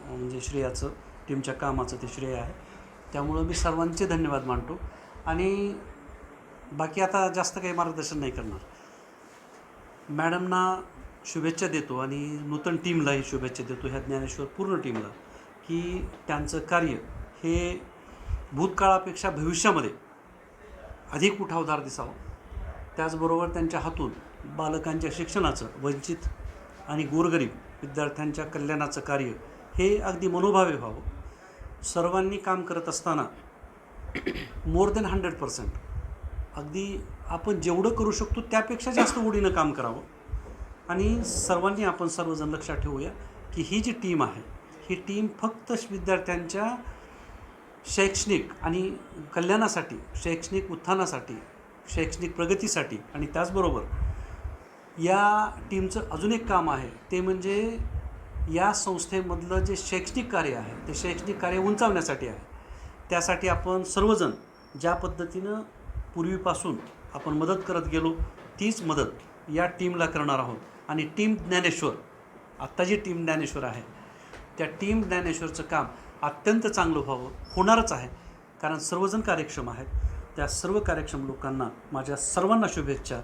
म्हणजे श्रेयाचं, टीमच्या कामाचं ते श्रेय आहे. त्यामुळं मी सर्वांचे धन्यवाद मानतो आणि बाकी आता जास्त काही मार्गदर्शन नाही करणार. मॅडमना शुभेच्छा देतो आणि नूतन टीमलाही शुभेच्छा देतो, ह्या ज्ञानेश्वर पूर्ण टीमला, की त्यांचं कार्य हे भूतकाळापेक्षा भविष्यामध्ये अधिक उठावदार दिसावं. त्याचबरोबर त्यांच्या हातून बालकांच्या शिक्षणाचं, वंचित आणि गोरगरीब विद्यार्थ्यांच्या कल्याणाचं कार्य हे अगदी मनोभावे व्हावं. सर्वांनी काम करत असताना मोर दॅन 100%, अगदी आपण जेवढं करू शकतो त्यापेक्षा जास्त ओढीनं काम करावं. आणि सर्वांनी आपण सर्वजण लक्षात ठेवूया की ही जी टीम आहे, ही टीम फक्त विद्यार्थ्यांच्या शैक्षणिक आणि कल्याणासाठी, शैक्षणिक उत्थानासाठी, शैक्षणिक प्रगतीसाठी आणि त्याचबरोबर या टीमचं अजून एक काम आहे, ते म्हणजे या संस्थेमधलं जे शैक्षणिक कार्य आहे ते शैक्षणिक कार्य उंचावण्यासाठी आहे. त्यासाठी आपण सर्वजण ज्या पद्धतीनं पूर्वीपासून आपण मदत करत गेलो, तीच मदत या टीमला करणार आहोत. आणि टीम ज्ञानेश्वर, आत्ता जी टीम ज्ञानेश्वर आहे त्या टीम ज्ञानेश्वरचं काम अत्यंत चांगलं व्हावं, होणारच आहे, कारण सर्वजण कार्यक्षम आहेत. त्या सर्व कार्यक्षम लोकांना माझ्या सर्वांना शुभेच्छा.